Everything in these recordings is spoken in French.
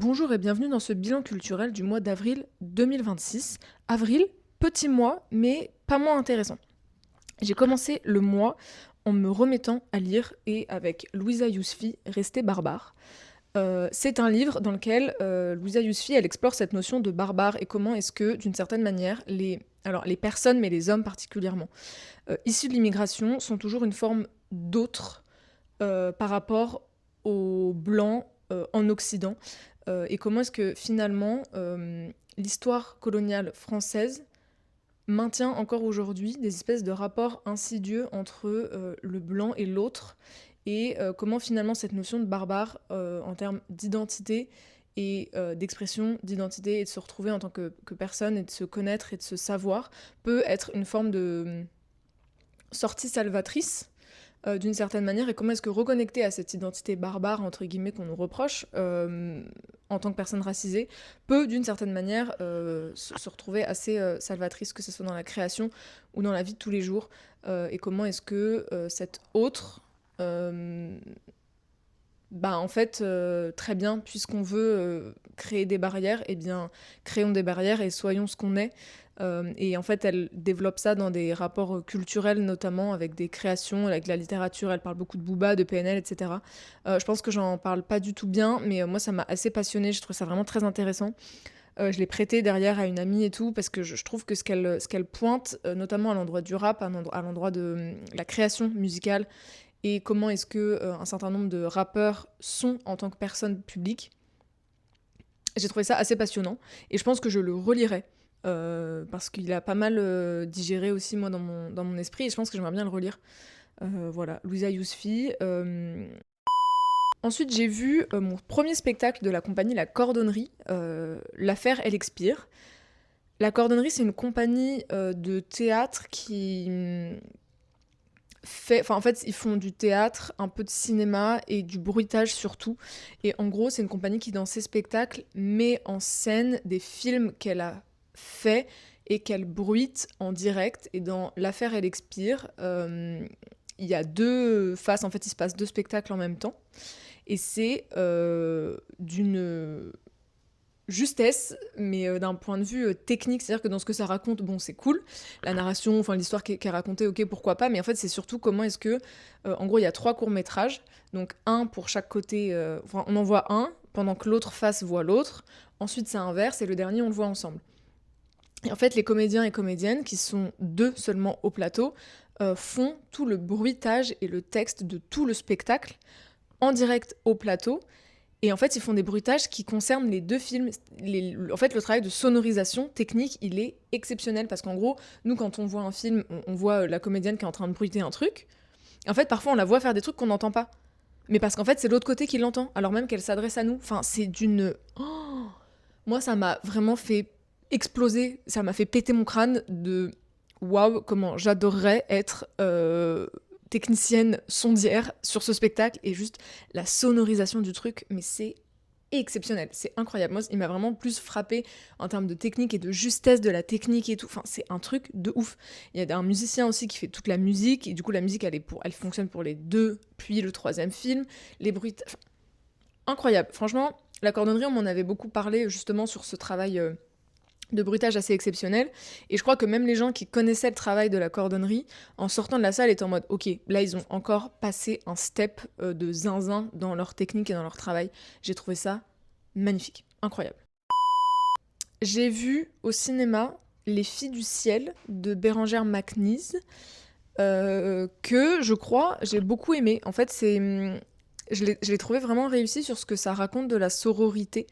Bonjour et bienvenue dans ce bilan culturel du mois d'avril 2026. Avril, petit mois, mais pas moins intéressant. J'ai commencé le mois en me remettant à lire et avec Louisa Yousfi, Rester barbare. C'est un livre dans lequel Louisa Yousfi, elle explore cette notion de barbare et comment est-ce que, d'une certaine manière, les personnes, mais les hommes particulièrement, issus de l'immigration, sont toujours une forme d'autre par rapport aux blancs en Occident. Et comment est-ce que finalement l'histoire coloniale française maintient encore aujourd'hui des espèces de rapports insidieux entre le blanc et l'autre, et comment finalement cette notion de barbare en termes d'identité et d'expression d'identité et de se retrouver en tant que personne et de se connaître et de se savoir peut être une forme de sortie salvatrice d'une certaine manière, et comment est-ce que reconnecter à cette identité barbare, entre guillemets, qu'on nous reproche en tant que personne racisée, peut d'une certaine manière se retrouver assez salvatrice, que ce soit dans la création ou dans la vie de tous les jours, et comment est-ce que cet autre, en fait, très bien, puisqu'on veut créer des barrières, eh bien, créons des barrières et soyons ce qu'on est. Et en fait, elle développe ça dans des rapports culturels, notamment avec des créations, avec la littérature. Elle parle beaucoup de Booba, de PNL, etc. Je pense que j'en parle pas du tout bien, mais moi, ça m'a assez passionnée. Je trouve ça vraiment très intéressant. Je l'ai prêté derrière à une amie et tout, parce que je trouve que ce qu'elle pointe, notamment à l'endroit du rap, à l'endroit de la création musicale, et comment est-ce que un certain nombre de rappeurs sont en tant que personnes publiques. J'ai trouvé ça assez passionnant et je pense que je le relirai parce qu'il a pas mal digéré aussi moi dans mon esprit, et je pense que j'aimerais bien le relire. Voilà, Louisa Yousfi. Ensuite, j'ai vu mon premier spectacle de la compagnie La Cordonnerie, L'affaire Elle expire. La Cordonnerie, c'est une compagnie de théâtre qui en fait, ils font du théâtre, un peu de cinéma et du bruitage surtout. Et en gros, c'est une compagnie qui, dans ses spectacles, met en scène des films qu'elle a faits et qu'elle bruite en direct. Et dans L'affaire Elle expire, il y a deux faces. En fait, il se passe deux spectacles en même temps. Et c'est d'une justesse, mais d'un point de vue technique, c'est-à-dire que dans ce que ça raconte, bon, c'est cool, la narration, enfin l'histoire qui est racontée, ok, pourquoi pas, mais en fait, c'est surtout comment est-ce que, en gros, il y a trois courts-métrages, donc un pour chaque côté, enfin, on en voit un, pendant que l'autre face voit l'autre, ensuite ça inverse, et le dernier, on le voit ensemble. Et en fait, les comédiens et comédiennes, qui sont deux seulement au plateau, font tout le bruitage et le texte de tout le spectacle en direct au plateau, et en fait, ils font des bruitages qui concernent les deux films. En fait, le travail de sonorisation technique, il est exceptionnel. Parce qu'en gros, nous, quand on voit un film, on voit la comédienne qui est en train de bruiter un truc. Et en fait, parfois, on la voit faire des trucs qu'on n'entend pas. Mais parce qu'en fait, c'est l'autre côté qui l'entend, alors même qu'elle s'adresse à nous. Enfin, c'est d'une... Oh, moi, ça m'a vraiment fait exploser. Ça m'a fait péter mon crâne de... Waouh, comment j'adorerais être technicienne sondière sur ce spectacle, et juste la sonorisation du truc, mais c'est exceptionnel, c'est incroyable. Moi, il m'a vraiment plus frappé en termes de technique et de justesse de la technique et tout. Enfin, c'est un truc de ouf. Il y a un musicien aussi qui fait toute la musique, et du coup, la musique, elle fonctionne pour les deux, puis le troisième film. Les bruits, enfin, incroyable. Franchement, la cordonnerie, on m'en avait beaucoup parlé justement sur ce travail de bruitage assez exceptionnel. Et je crois que même les gens qui connaissaient le travail de la cordonnerie, en sortant de la salle, étaient en mode ok, là ils ont encore passé un step de zinzin dans leur technique et dans leur travail. J'ai trouvé ça magnifique, incroyable. J'ai vu au cinéma Les Filles du Ciel de Bérangère McNeese, que je crois j'ai beaucoup aimé. En fait, je l'ai trouvé vraiment réussi sur ce que ça raconte de la sororité.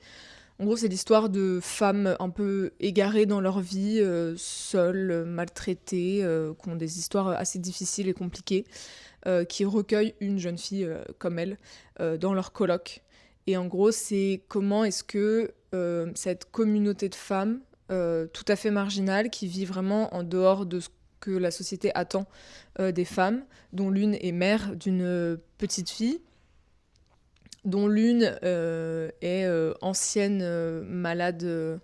En gros, c'est l'histoire de femmes un peu égarées dans leur vie, seules, maltraitées, qui ont des histoires assez difficiles et compliquées, qui recueillent une jeune fille comme elle dans leur colloque. Et en gros, c'est comment est-ce que cette communauté de femmes, tout à fait marginale, qui vit vraiment en dehors de ce que la société attend des femmes, dont l'une est mère d'une petite fille, dont l'une est ancienne malade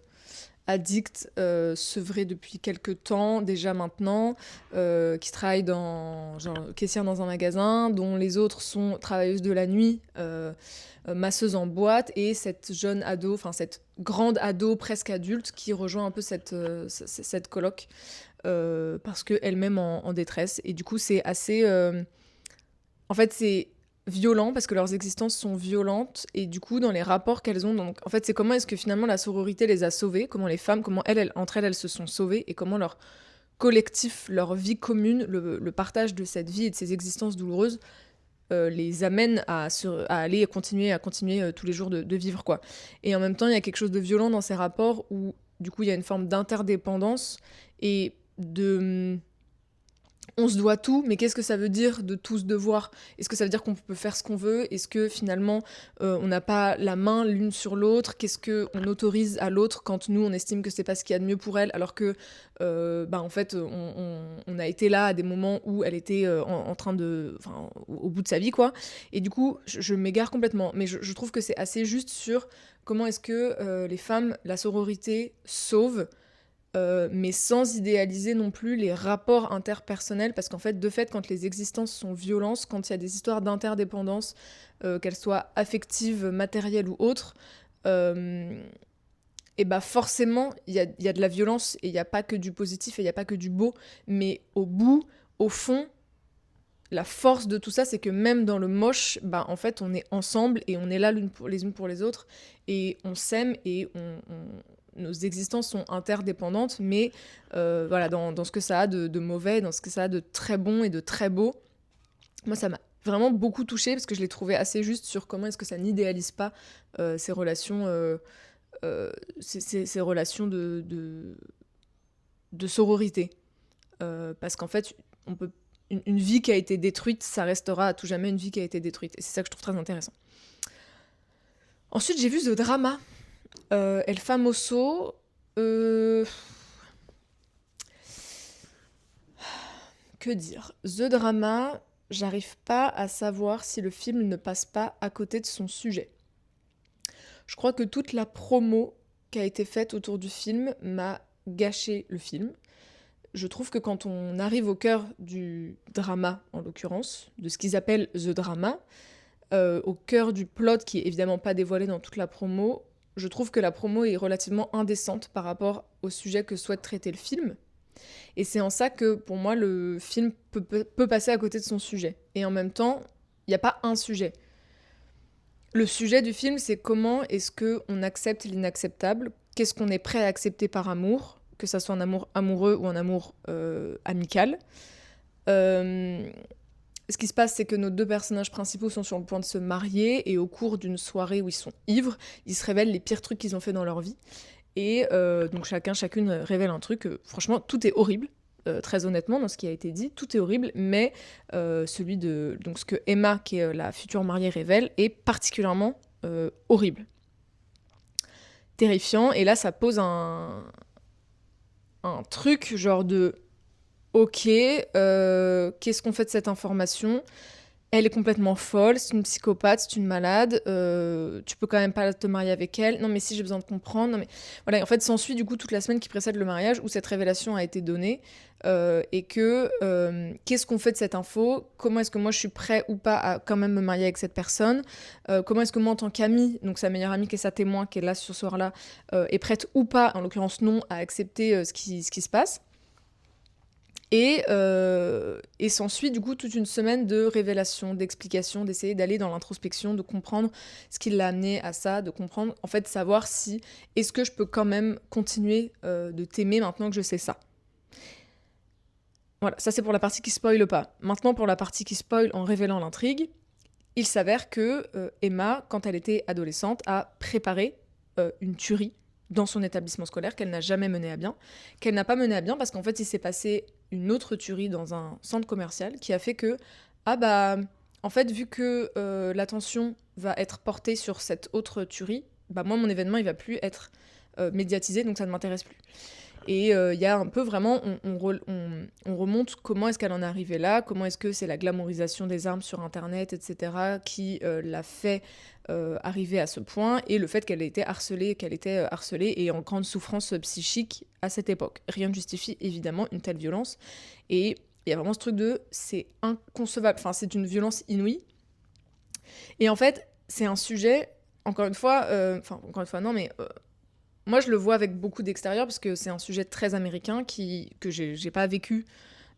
addict, sevré depuis quelques temps déjà maintenant, qui travaille genre caissière dans un magasin, dont les autres sont travailleuses de la nuit, masseuse en boîte, et cette jeune ado, enfin cette grande ado presque adulte qui rejoint un peu cette coloc, parce qu'elle-même en détresse. Et du coup, c'est assez... En fait, c'est violent parce que leurs existences sont violentes et du coup, dans les rapports qu'elles ont, donc en fait, c'est comment est-ce que finalement la sororité les a sauvées, comment les femmes, comment entre elles se sont sauvées et comment leur collectif, leur vie commune, le partage de cette vie et de ces existences douloureuses les amène à aller à continuer tous les jours de vivre, quoi. Et en même temps, il y a quelque chose de violent dans ces rapports où, du coup, il y a une forme d'interdépendance et de on se doit tout, mais qu'est-ce que ça veut dire de tout se devoir? Est-ce que ça veut dire qu'on peut faire ce qu'on veut? Est-ce que finalement on n'a pas la main l'une sur l'autre? Qu'est-ce qu'on autorise à l'autre quand nous on estime que c'est pas ce qu'il y a de mieux pour elle, alors que en fait on a été là à des moments où elle était en train de, enfin, au bout de sa vie, quoi. Et du coup je m'égare complètement, mais je trouve que c'est assez juste sur comment est-ce que les femmes, la sororité sauve, mais sans idéaliser non plus les rapports interpersonnels, parce qu'en fait, de fait, quand les existences sont violentes, quand il y a des histoires d'interdépendance, qu'elles soient affectives, matérielles ou autres, et bah forcément, il y a de la violence, et il n'y a pas que du positif, et il n'y a pas que du beau, mais au bout, au fond, la force de tout ça, c'est que même dans le moche, bah en fait, on est ensemble, et on est là les unes pour les autres, et on s'aime, et nos existences sont interdépendantes, mais voilà, dans ce que ça a de mauvais, dans ce que ça a de très bon et de très beau. Moi, ça m'a vraiment beaucoup touchée, parce que je l'ai trouvé assez juste sur comment est-ce que ça n'idéalise pas ces relations, ces relations de sororité. Parce qu'en fait, une vie qui a été détruite, ça restera à tout jamais une vie qui a été détruite. Et c'est ça que je trouve très intéressant. Ensuite, j'ai vu The Drama. El Famoso, que dire? The Drama, j'arrive pas à savoir si le film ne passe pas à côté de son sujet. Je crois que toute la promo qui a été faite autour du film m'a gâché le film. Je trouve que quand on arrive au cœur du drama, en l'occurrence, de ce qu'ils appellent The Drama, au cœur du plot qui est évidemment pas dévoilé dans toute la promo, je trouve que la promo est relativement indécente par rapport au sujet que souhaite traiter le film. Et c'est en ça que, pour moi, le film peut passer à côté de son sujet. Et en même temps, il n'y a pas un sujet. Le sujet du film, c'est comment est-ce qu'on accepte l'inacceptable, qu'est-ce qu'on est prêt à accepter par amour, que ça soit un amour amoureux ou un amour amical. Ce qui se passe, c'est que nos deux personnages principaux sont sur le point de se marier, et au cours d'une soirée où ils sont ivres, ils se révèlent les pires trucs qu'ils ont fait dans leur vie. Et donc chacune révèle un truc. Franchement, tout est horrible. Très honnêtement, dans ce qui a été dit, tout est horrible, mais donc ce que Emma, qui est la future mariée, révèle est particulièrement horrible. Terrifiant. Et là, ça pose un truc genre de ok, qu'est-ce qu'on fait de cette information? Elle est complètement folle, c'est une psychopathe, c'est une malade, tu peux quand même pas te marier avec elle. Non mais si, j'ai besoin de comprendre. Non mais voilà, en fait s'ensuit du coup toute la semaine qui précède le mariage où cette révélation a été donnée, et que qu'est-ce qu'on fait de cette info? Comment est-ce que moi je suis prêt ou pas à quand même me marier avec cette personne? Comment est-ce que moi en tant qu'amie, donc sa meilleure amie qui est sa témoin, qui est là ce soir-là, est prête ou pas, en l'occurrence non, à accepter ce qui se passe? Et s'ensuit du coup toute une semaine de révélations, d'explications, d'essayer d'aller dans l'introspection, de comprendre ce qui l'a amené à ça, de comprendre, en fait, savoir si est-ce que je peux quand même continuer de t'aimer maintenant que je sais ça. Voilà, ça c'est pour la partie qui spoile pas. Maintenant, pour la partie qui spoile en révélant l'intrigue, il s'avère que Emma, quand elle était adolescente, a préparé une tuerie dans son établissement scolaire qu'elle n'a jamais menée à bien, qu'elle n'a pas menée à bien parce qu'en fait il s'est passé une autre tuerie dans un centre commercial qui a fait que, ah bah, en fait vu que l'attention va être portée sur cette autre tuerie, bah moi mon événement il va plus être médiatisé, donc ça ne m'intéresse plus. Et il y a un peu vraiment, on remonte comment est-ce qu'elle en est arrivée là, comment est-ce que c'est la glamourisation des armes sur Internet, etc., qui l'a fait arriver à ce point, et le fait qu'elle était harcelée et en grande souffrance psychique à cette époque. Rien ne justifie évidemment une telle violence, et il y a vraiment ce truc de c'est inconcevable, enfin c'est une violence inouïe. Et en fait, c'est un sujet, encore une fois non, mais moi je le vois avec beaucoup d'extérieur parce que c'est un sujet très américain que j'ai pas vécu.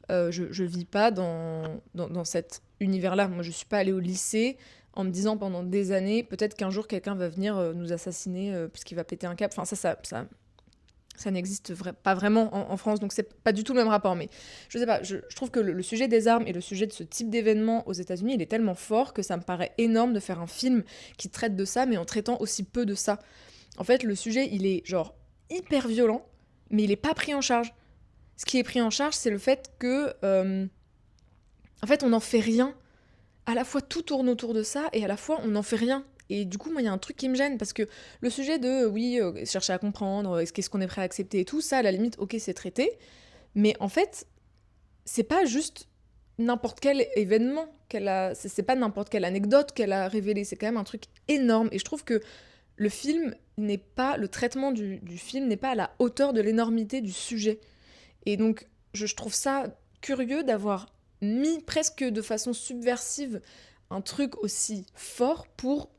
Je vis pas dans cet univers-là. Moi je suis pas allée au lycée en me disant pendant des années, peut-être qu'un jour quelqu'un va venir nous assassiner parce qu'il va péter un câble. Enfin ça n'existe pas vraiment en France, donc c'est pas du tout le même rapport. Mais je sais pas, je trouve que le sujet des armes et le sujet de ce type d'événement aux États-Unis, il est tellement fort que ça me paraît énorme de faire un film qui traite de ça, mais en traitant aussi peu de ça. En fait, le sujet, il est genre hyper violent, mais il est pas pris en charge. Ce qui est pris en charge, c'est le fait que, en fait, on n'en fait rien. À la fois, tout tourne autour de ça, et à la fois, on n'en fait rien. Et du coup, moi, il y a un truc qui me gêne, parce que le sujet de, oui, chercher à comprendre, qu'est-ce qu'on est prêt à accepter et tout, ça, à la limite, ok, c'est traité. Mais en fait, c'est pas juste n'importe quel événement qu'elle a. C'est pas n'importe quelle anecdote qu'elle a révélée. C'est quand même un truc énorme. Et je trouve que le film n'est pas. Le traitement du film n'est pas à la hauteur de l'énormité du sujet. Et donc, je trouve ça curieux d'avoir mis presque de façon subversive un truc aussi fort pour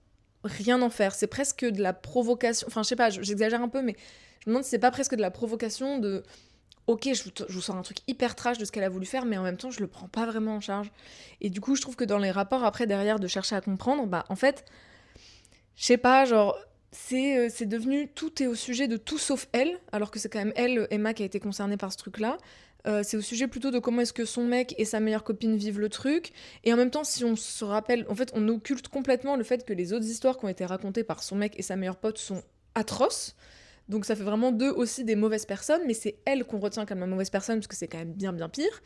rien en faire. C'est presque de la provocation. Enfin, je sais pas, j'exagère un peu, mais je me demande si c'est pas presque de la provocation de. Ok, je vous sors un truc hyper trash de ce qu'elle a voulu faire, mais en même temps, je le prends pas vraiment en charge. Et du coup, je trouve que dans les rapports après, derrière, de chercher à comprendre, bah, en fait, je sais pas, genre, c'est devenu tout est au sujet de tout sauf elle, alors que c'est quand même elle, Emma, qui a été concernée par ce truc-là. C'est au sujet plutôt de comment est-ce que son mec et sa meilleure copine vivent le truc. Et en même temps, si on se rappelle, en fait, on occulte complètement le fait que les autres histoires qui ont été racontées par son mec et sa meilleure pote sont atroces. Donc ça fait vraiment d'eux aussi des mauvaises personnes, mais c'est elle qu'on retient comme la mauvaise personne, parce que c'est quand même bien bien pire.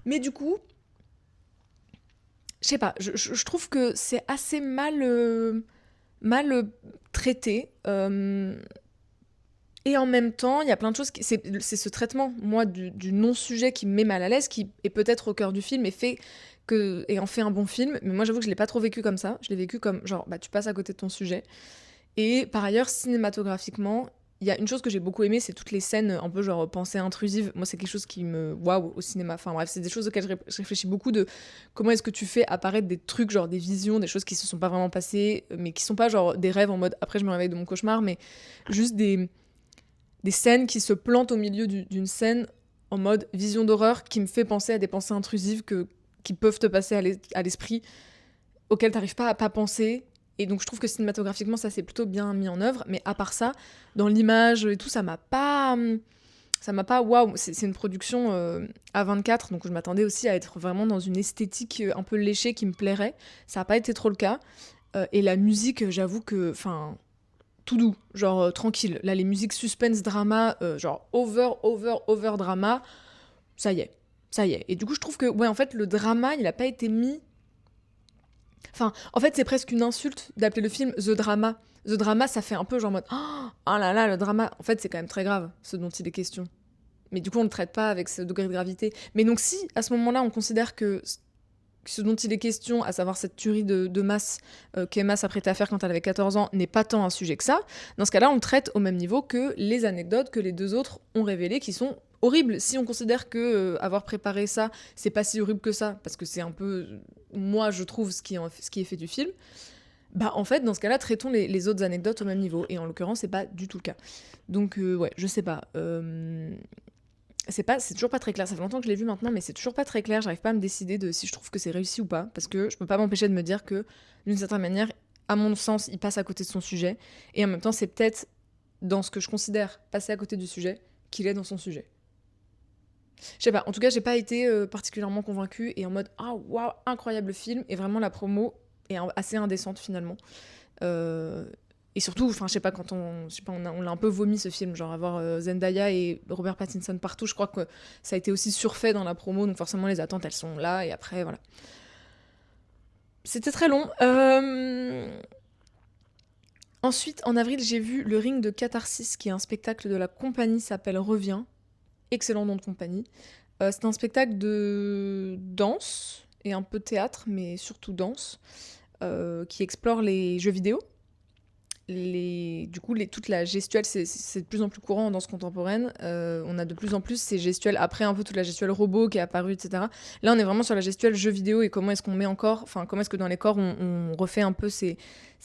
Mais du coup, je sais pas, je trouve que c'est assez mal traité. Et en même temps, il y a plein de choses. C'est ce traitement, moi, du non-sujet qui me met mal à l'aise, qui est peut-être au cœur du film et en fait un bon film. Mais moi, j'avoue que je l'ai pas trop vécu comme ça. Je l'ai vécu comme genre, bah, tu passes à côté de ton sujet. Et par ailleurs, cinématographiquement, il y a une chose que j'ai beaucoup aimée, c'est toutes les scènes un peu genre pensée intrusive. Moi, c'est quelque chose qui me waouh au cinéma. Enfin bref, c'est des choses auxquelles je réfléchis beaucoup de comment est-ce que tu fais apparaître des trucs, genre des visions, des choses qui se sont pas vraiment passées, mais qui sont pas genre des rêves en mode après je me réveille de mon cauchemar, mais juste des scènes qui se plantent au milieu d'une scène en mode vision d'horreur qui me fait penser à des pensées intrusives qui peuvent te passer à l'esprit, auxquelles t'arrives pas à pas penser. Et donc je trouve que cinématographiquement ça c'est plutôt bien mis en œuvre, mais à part ça, dans l'image et tout, ça m'a pas waouh. C'est une production A24, donc je m'attendais aussi à être vraiment dans une esthétique un peu léchée qui me plairait. Ça a pas été trop le cas. Et la musique, j'avoue que, enfin, tout doux, genre tranquille. Là, les musiques suspense drama, genre over drama, ça y est, ça y est. Et du coup, je trouve que, ouais, en fait, le drama, il a pas été mis. Enfin, en fait, c'est presque une insulte d'appeler le film The Drama. The Drama, ça fait un peu genre en mode oh là là, le drama. En fait, c'est quand même très grave, ce dont il est question. Mais du coup, on ne le traite pas avec ce degré de gravité. Mais donc, si à ce moment-là, on considère que ce dont il est question, à savoir cette tuerie de masse qu'Emma s'apprêtait à faire quand elle avait 14 ans, n'est pas tant un sujet que ça, dans ce cas-là, on le traite au même niveau que les anecdotes que les deux autres ont révélées, qui sont horribles. Si on considère que avoir préparé ça, c'est pas si horrible que ça, parce que c'est un peu, moi, je trouve, ce qui est fait du film, bah en fait, dans ce cas-là, traitons les autres anecdotes au même niveau. Et en l'occurrence, c'est pas du tout le cas. Donc, ouais, je sais pas. C'est toujours pas très clair. Ça fait longtemps que je l'ai vu maintenant, mais c'est toujours pas très clair. J'arrive pas à me décider de si je trouve que c'est réussi ou pas, parce que je peux pas m'empêcher de me dire que, d'une certaine manière, à mon sens, il passe à côté de son sujet, et en même temps, c'est peut-être dans ce que je considère passer à côté du sujet qu'il est dans son sujet. Je sais pas. En tout cas, j'ai pas été particulièrement convaincue et en mode ah waouh incroyable film, et vraiment la promo est assez indécente finalement. Euh, et surtout, enfin, je sais pas, je sais pas, on l'a un peu vomi ce film, genre avoir Zendaya et Robert Pattinson partout. Je crois que ça a été aussi surfait dans la promo, donc forcément les attentes elles sont là, et après voilà. C'était très long. Ensuite, en avril, j'ai vu Le Ring de Catharsis, qui est un spectacle de la compagnie s'appelle Reviens. excellent nom de compagnie. C'est un spectacle de danse et un peu théâtre, mais surtout danse, qui explore les jeux vidéo. Toute la gestuelle, c'est de plus en plus courant en danse contemporaine. On a de plus en plus ces gestuelles, après un peu toute la gestuelle robot qui est apparue, etc. Là, on est vraiment sur la gestuelle jeu vidéo et comment est-ce qu'on met encore, enfin, comment est-ce que dans les corps, on refait un peu ces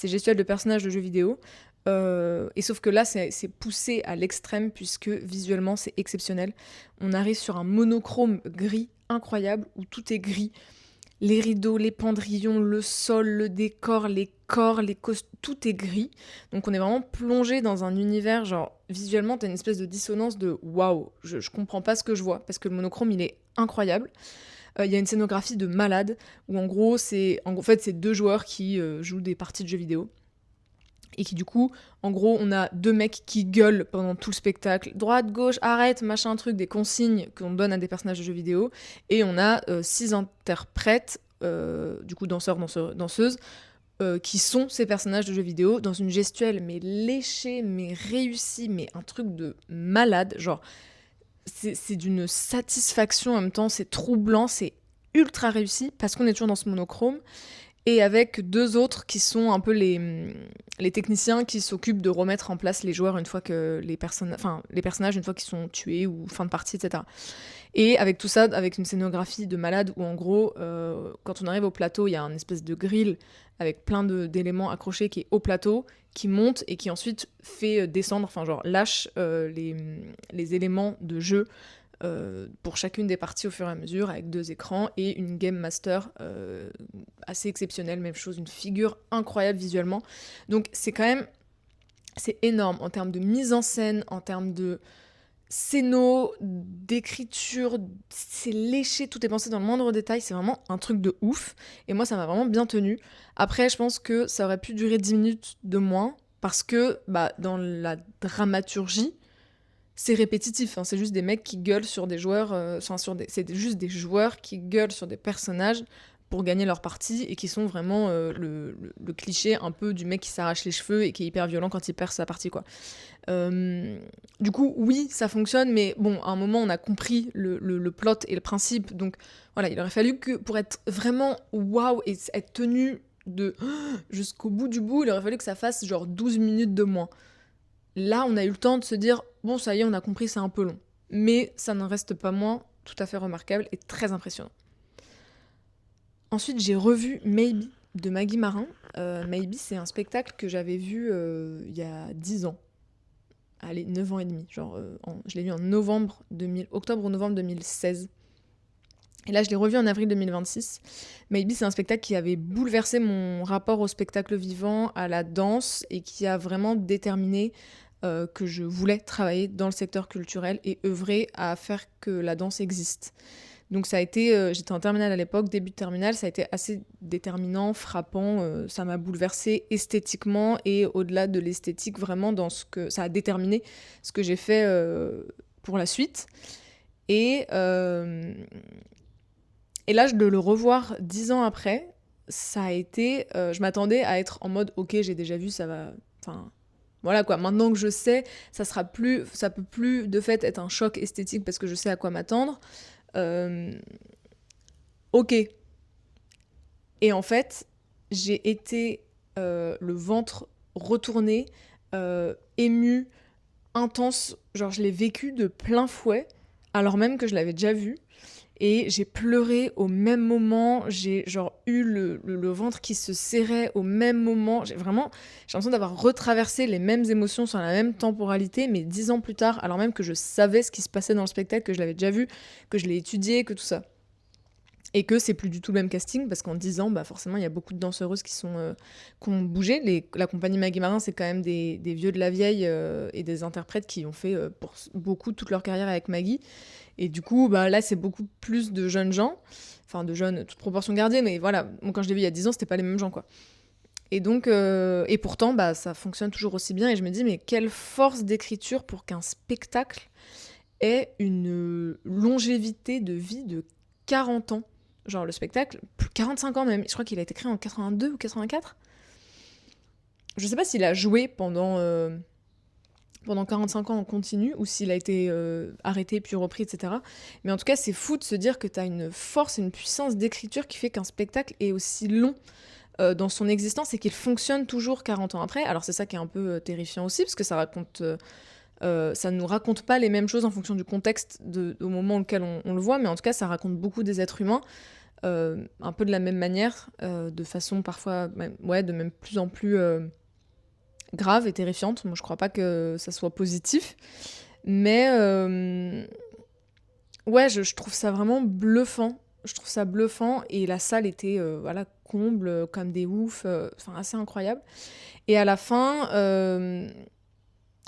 gestuelles de personnages de jeux vidéo. Et sauf que là, c'est poussé à l'extrême puisque visuellement, c'est exceptionnel. On arrive sur un monochrome gris incroyable où tout est gris. Les rideaux, les pendrillons, le sol, le décor, les corps, les causes, tout est gris. Donc on est vraiment plongé dans un univers, genre visuellement, t'as une espèce de dissonance de waouh, je comprends pas ce que je vois, parce que le monochrome il est incroyable. Il y a une scénographie de malade, où en gros, c'est deux joueurs qui jouent des parties de jeux vidéo. Et qui du coup, en gros, on a deux mecs qui gueulent pendant tout le spectacle. Droite, gauche, arrête, machin, truc, des consignes qu'on donne à des personnages de jeux vidéo. Et on a 6 interprètes, du coup danseurs, danseuses, qui sont ces personnages de jeux vidéo dans une gestuelle mais léchée, mais réussie, mais un truc de malade. Genre, c'est d'une satisfaction en même temps, c'est troublant, c'est ultra réussi parce qu'on est toujours dans ce monochrome. Et avec deux autres qui sont un peu les techniciens qui s'occupent de remettre en place les joueurs une fois que les personnages une fois qu'ils sont tués ou fin de partie, etc. Et avec tout ça, avec une scénographie de malade où en gros, quand on arrive au plateau, il y a une espèce de grille avec plein d'éléments accrochés qui est au plateau, qui monte et qui ensuite fait descendre, enfin genre lâche les éléments de jeu pour chacune des parties au fur et à mesure, avec 2 écrans et une Game Master assez exceptionnelle, même chose, une figure incroyable visuellement. Donc c'est énorme en termes de mise en scène, en termes de scéno, d'écriture, c'est léché, tout est pensé dans le moindre détail, c'est vraiment un truc de ouf. Et moi, ça m'a vraiment bien tenu. Après, je pense que ça aurait pu durer 10 minutes de moins, parce que dans la dramaturgie, c'est répétitif, hein, c'est juste des mecs qui gueulent sur des joueurs, c'est juste des joueurs qui gueulent sur des personnages pour gagner leur partie et qui sont vraiment le cliché un peu du mec qui s'arrache les cheveux et qui est hyper violent quand il perd sa partie, quoi. Du coup, oui, ça fonctionne, mais bon, à un moment, on a compris le plot et le principe, donc voilà, il aurait fallu que pour être vraiment waouh et être tenu de jusqu'au bout du bout, il aurait fallu que ça fasse genre 12 minutes de moins. Là, on a eu le temps de se dire, bon, ça y est, on a compris, c'est un peu long. Mais ça n'en reste pas moins tout à fait remarquable et très impressionnant. Ensuite, j'ai revu Maybe de Maggie Marin. Maybe, c'est un spectacle que j'avais vu il y a 10 ans. Allez, 9 ans et demi. Genre, je l'ai vu en octobre ou novembre 2016. Et là, je l'ai revu en avril 2026. Maybe, c'est un spectacle qui avait bouleversé mon rapport au spectacle vivant, à la danse, et qui a vraiment déterminé que je voulais travailler dans le secteur culturel et œuvrer à faire que la danse existe. Donc ça a été, j'étais en terminale à l'époque, début de terminale, ça a été assez déterminant, frappant, ça m'a bouleversée esthétiquement et au-delà de l'esthétique, vraiment dans ce que ça a déterminé ce que j'ai fait pour la suite. Et là, de le revoir 10 ans après, ça a été, je m'attendais à être en mode, ok, j'ai déjà vu, ça va, enfin. Voilà quoi, maintenant que je sais, ça peut plus de fait être un choc esthétique parce que je sais à quoi m'attendre. Ok. Et en fait, j'ai été le ventre retourné, ému, intense. Genre, je l'ai vécu de plein fouet, alors même que je l'avais déjà vu. Et j'ai pleuré au même moment, j'ai genre eu le ventre qui se serrait au même moment. J'ai l'impression d'avoir retraversé les mêmes émotions sur la même temporalité, mais 10 ans plus tard, alors même que je savais ce qui se passait dans le spectacle, que je l'avais déjà vu, que je l'ai étudié, que tout ça. Et que c'est plus du tout le même casting, parce qu'en 10 ans, forcément, il y a beaucoup de danseuses qui ont bougé. La compagnie Maggie Marin, c'est quand même des vieux de la vieille et des interprètes qui ont fait pour beaucoup toute leur carrière avec Maggie. Et du coup, là, c'est beaucoup plus de jeunes gens. Enfin, de jeunes, toute proportion gardée, mais voilà. Quand je l'ai vu il y a 10 ans, c'était pas les mêmes gens, quoi. Et donc, et pourtant, ça fonctionne toujours aussi bien. Et je me dis, mais quelle force d'écriture pour qu'un spectacle ait une longévité de vie de 40 ans. Genre, le spectacle, 45 ans même. Je crois qu'il a été créé en 82 ou 84. Je sais pas s'il a joué pendant pendant 45 ans en continu, ou s'il a été arrêté puis repris, etc. Mais en tout cas, c'est fou de se dire que tu as une force et une puissance d'écriture qui fait qu'un spectacle est aussi long dans son existence et qu'il fonctionne toujours 40 ans après. Alors c'est ça qui est un peu terrifiant aussi, parce que ça nous raconte pas les mêmes choses en fonction du contexte au moment auquel on le voit, mais en tout cas, ça raconte beaucoup des êtres humains, un peu de la même manière, de façon parfois, de même plus en plus grave et terrifiante. Moi, je crois pas que ça soit positif, mais je trouve ça vraiment bluffant. Je trouve ça bluffant, et la salle était comble, comme des oufs, assez incroyable. Et à la fin,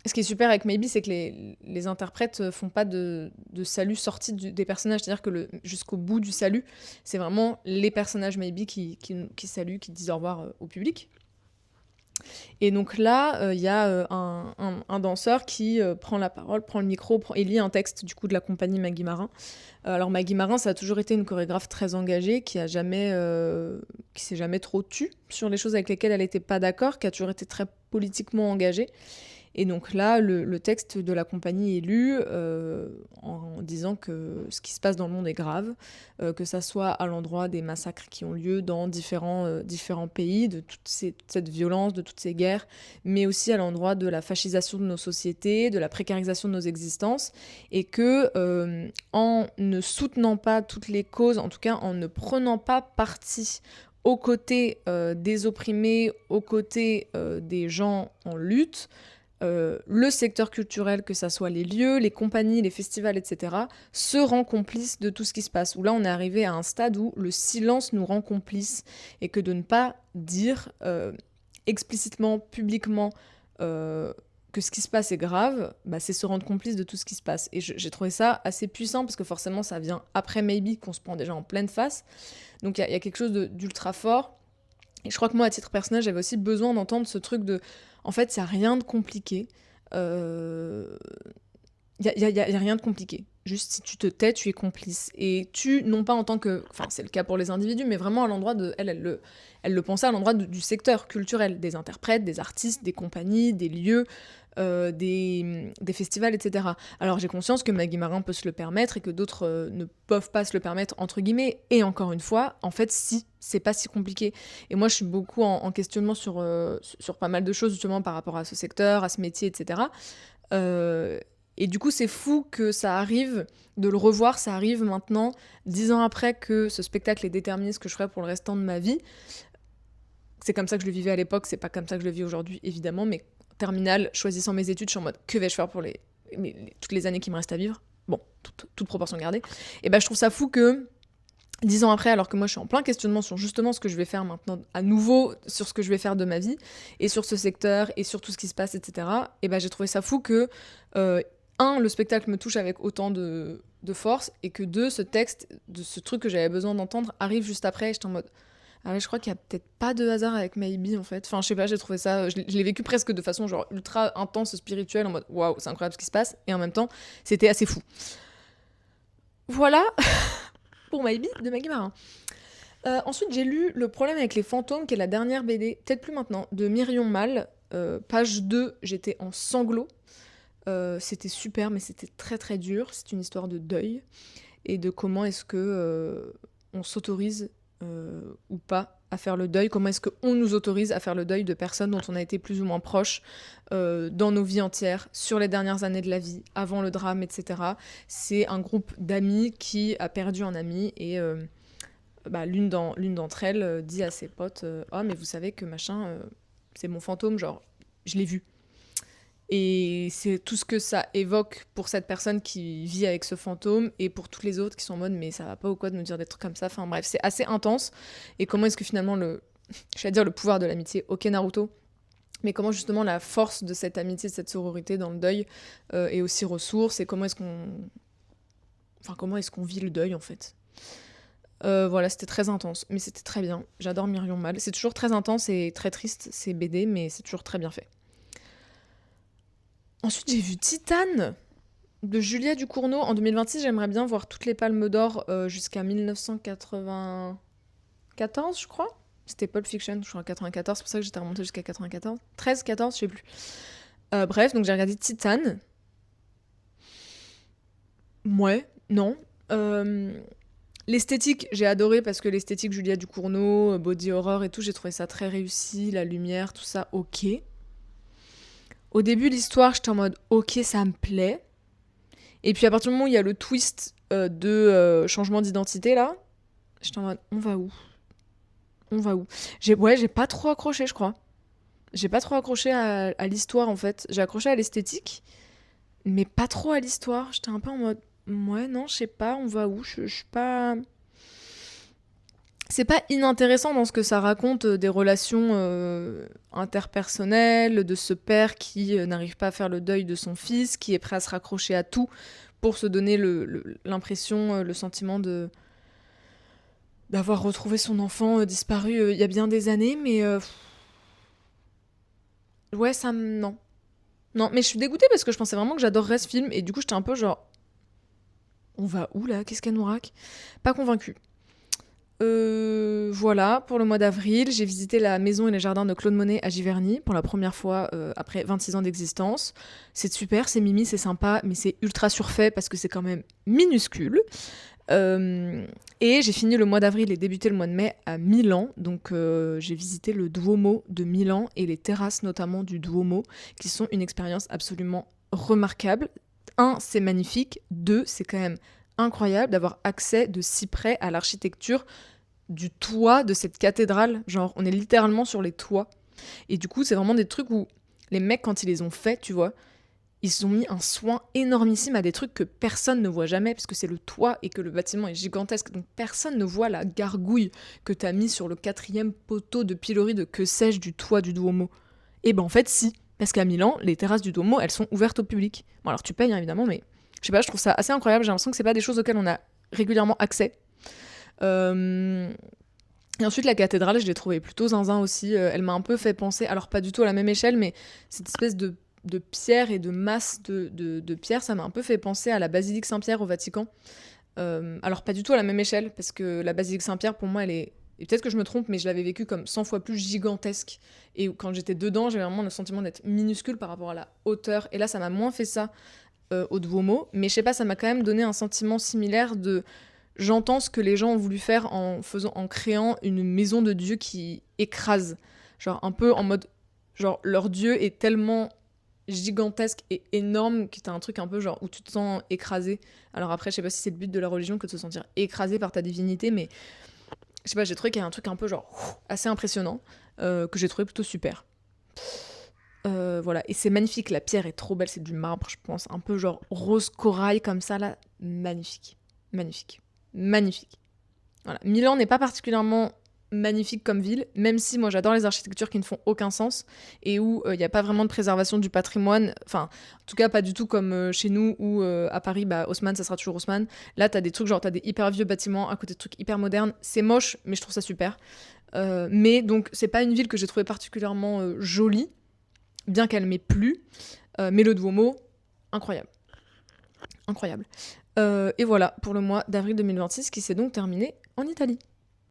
ce qui est super avec Maybe, c'est que les interprètes font pas de salut sorti des personnages. C'est-à-dire que jusqu'au bout du salut, c'est vraiment les personnages Maybe qui saluent, qui disent au revoir au public. Et donc là, il y a un danseur qui prend la parole, prend le micro et lit un texte du coup de la compagnie Maggie Marin. Alors Maggie Marin, ça a toujours été une chorégraphe très engagée, qui s'est jamais trop tue sur les choses avec lesquelles elle n'était pas d'accord, qui a toujours été très politiquement engagée. Et donc là, le texte de la compagnie est lu en disant que ce qui se passe dans le monde est grave, que ça soit à l'endroit des massacres qui ont lieu dans différents pays, de cette violence, de toutes ces guerres, mais aussi à l'endroit de la fascisation de nos sociétés, de la précarisation de nos existences, et que en ne soutenant pas toutes les causes, en tout cas en ne prenant pas parti aux côtés des opprimés, aux côtés des gens en lutte, le secteur culturel, que ça soit les lieux, les compagnies, les festivals, etc., se rend complice de tout ce qui se passe. Où là, on est arrivé à un stade où le silence nous rend complices, et que de ne pas dire explicitement, publiquement, que ce qui se passe est grave, c'est se rendre complice de tout ce qui se passe. Et j'ai trouvé ça assez puissant, parce que forcément, ça vient après Maybe, qu'on se prend déjà en pleine face. Donc il y a quelque chose d'ultra fort. Et je crois que moi, à titre personnel, j'avais aussi besoin d'entendre ce truc de... En fait, il n'y a rien de compliqué. Il n'y a rien de compliqué. Juste, si tu te tais, tu es complice. Et non pas en tant que... Enfin, c'est le cas pour les individus, mais vraiment à l'endroit de... Elle le pensait à l'endroit du secteur culturel, des interprètes, des artistes, des compagnies, des lieux, des festivals, etc. Alors j'ai conscience que Maggie Marin peut se le permettre et que d'autres ne peuvent pas se le permettre, entre guillemets. Et encore une fois, en fait, si, c'est pas si compliqué. Et moi, je suis beaucoup en questionnement sur pas mal de choses, justement, par rapport à ce secteur, à ce métier, etc. Et du coup, c'est fou que ça arrive, de le revoir, ça arrive maintenant, 10 ans après que ce spectacle ait déterminé ce que je ferais pour le restant de ma vie. C'est comme ça que je le vivais à l'époque, c'est pas comme ça que je le vis aujourd'hui, évidemment, mais terminale, choisissant mes études, je suis en mode, que vais-je faire pour toutes les années qui me restent à vivre ? Bon, toute proportion gardée. Et je trouve ça fou que 10 ans après, alors que moi je suis en plein questionnement sur justement ce que je vais faire maintenant, à nouveau sur ce que je vais faire de ma vie, et sur ce secteur, et sur tout ce qui se passe, etc. J'ai trouvé ça fou que, le spectacle me touche avec autant de force, et que deux, ce texte, de ce truc que j'avais besoin d'entendre, arrive juste après, et j'étais en mode... Ah ouais, je crois qu'il y a peut-être pas de hasard avec Maybe, en fait. Enfin, je sais pas, j'ai trouvé ça... Je l'ai vécu presque de façon genre ultra intense, spirituelle, en mode waouh, c'est incroyable ce qui se passe, et en même temps, c'était assez fou. Voilà pour Maybe de Maggie Marin. Ensuite, j'ai lu Le problème avec les fantômes, qui est la dernière BD, peut-être plus maintenant, de Myrion Mal. Page 2, j'étais en sanglots. C'était super, mais c'était très très dur. C'est une histoire de deuil, et de comment est-ce que on s'autorise ou pas à faire le deuil, comment est-ce qu'on nous autorise à faire le deuil de personnes dont on a été plus ou moins proche dans nos vies entières, sur les dernières années de la vie, avant le drame, etc. C'est un groupe d'amis qui a perdu un ami, et l'une d'entre elles dit à ses potes « Oh, mais vous savez que machin, c'est mon fantôme, genre, je l'ai vu ». Et c'est tout ce que ça évoque pour cette personne qui vit avec ce fantôme, et pour toutes les autres qui sont en mode mais ça va pas ou quoi de nous dire des trucs comme ça. Enfin bref, c'est assez intense. Et comment est-ce que finalement le pouvoir de l'amitié, ok Naruto, mais comment justement la force de cette amitié, de cette sororité dans le deuil est aussi ressource, et comment est-ce qu'on vit le deuil en fait. Voilà, c'était très intense, mais c'était très bien. J'adore Myrion Mal. C'est toujours très intense et très triste, ces BD, mais c'est toujours très bien fait. Ensuite, j'ai vu Titane de Julia Ducournau en 2026. J'aimerais bien voir toutes les palmes d'or jusqu'à 1994, je crois. C'était Pulp Fiction, je crois, en 94. C'est pour ça que j'étais remontée jusqu'à 94. 13, 14, je sais plus. Bref, donc j'ai regardé Titane. Ouais, non. Euh, L'esthétique, j'ai adoré parce que l'esthétique Julia Ducournau, body horror et tout, j'ai trouvé ça très réussi, la lumière, tout ça, ok. Au début, l'histoire, j'étais en mode ok, ça me plaît. Et puis à partir du moment où il y a le twist de changement d'identité là, j'étais en mode on va où? On va où? J'ai pas trop accroché, je crois. J'ai pas trop accroché à l'histoire en fait. J'ai accroché à l'esthétique, mais pas trop à l'histoire. J'étais un peu en mode ouais, non, je sais pas, on va où? Je suis pas. C'est pas inintéressant dans ce que ça raconte des relations interpersonnelles, de ce père qui n'arrive pas à faire le deuil de son fils, qui est prêt à se raccrocher à tout pour se donner l'impression, le sentiment de d'avoir retrouvé son enfant disparu il y a bien des années, mais ouais, non. Non, mais je suis dégoûtée parce que je pensais vraiment que j'adorerais ce film, et du coup j'étais un peu genre, on va où là? Qu'est-ce qu'elle nous raque? Pas convaincue. Voilà, pour le mois d'avril, j'ai visité la maison et les jardins de Claude Monet à Giverny pour la première fois après 26 ans d'existence. C'est super, c'est mimi, c'est sympa, mais c'est ultra surfait parce que c'est quand même minuscule. Et j'ai fini le mois d'avril et débuté le mois de mai à Milan. Donc j'ai visité le Duomo de Milan et les terrasses notamment du Duomo, qui sont une expérience absolument remarquable. Un, c'est magnifique. Deux, c'est quand même incroyable d'avoir accès de si près à l'architecture du toit de cette cathédrale. Genre, on est littéralement sur les toits. Et du coup, c'est vraiment des trucs où les mecs, quand ils les ont faits, tu vois, ils se sont mis un soin énormissime à des trucs que personne ne voit jamais, parce que c'est le toit et que le bâtiment est gigantesque. Donc personne ne voit la gargouille que t'as mis sur le 4e poteau de piloris de que sais-je du toit du Duomo. Et ben en fait, si. Parce qu'à Milan, les terrasses du Duomo, elles sont ouvertes au public. Bon, alors tu payes, hein, évidemment, mais je sais pas, je trouve ça assez incroyable. J'ai l'impression que c'est pas des choses auxquelles on a régulièrement accès. Euh, Et ensuite, la cathédrale, je l'ai trouvée plutôt zinzin aussi. Elle m'a un peu fait penser, alors pas du tout à la même échelle, mais cette espèce de pierre et de masse de pierre, ça m'a un peu fait penser à la basilique Saint-Pierre au Vatican. Alors pas du tout à la même échelle, parce que la basilique Saint-Pierre, pour moi, elle est... Et peut-être que je me trompe, mais je l'avais vécue comme 100 fois plus gigantesque. Et quand j'étais dedans, j'avais vraiment le sentiment d'être minuscule par rapport à la hauteur. Et là, ça m'a moins fait ça au Duomo. Mais je sais pas, ça m'a quand même donné un sentiment similaire de j'entends ce que les gens ont voulu faire en créant une maison de Dieu qui écrase. Genre un peu en mode, genre leur Dieu est tellement gigantesque et énorme que t'as un truc un peu genre où tu te sens écrasé. Alors après, je sais pas si c'est le but de la religion que de se sentir écrasé par ta divinité, mais je sais pas, j'ai trouvé qu'il y a un truc un peu genre assez impressionnant que j'ai trouvé plutôt super. Voilà, et c'est magnifique, la pierre est trop belle, c'est du marbre, je pense, un peu genre rose corail comme ça là, magnifique, magnifique, magnifique. Voilà. Milan n'est pas particulièrement magnifique comme ville, même si moi j'adore les architectures qui ne font aucun sens et où il n'y a pas vraiment de préservation du patrimoine, enfin en tout cas pas du tout comme chez nous ou à Paris, bah Haussmann ça sera toujours Haussmann. Là t'as des trucs genre t'as des hyper vieux bâtiments à côté de trucs hyper modernes, c'est moche mais je trouve ça super. Mais donc c'est pas une ville que j'ai trouvé particulièrement jolie, bien qu'elle m'ait plu, mais le Duomo, incroyable. Incroyable. Et voilà pour le mois d'avril 2026 qui s'est donc terminé en Italie.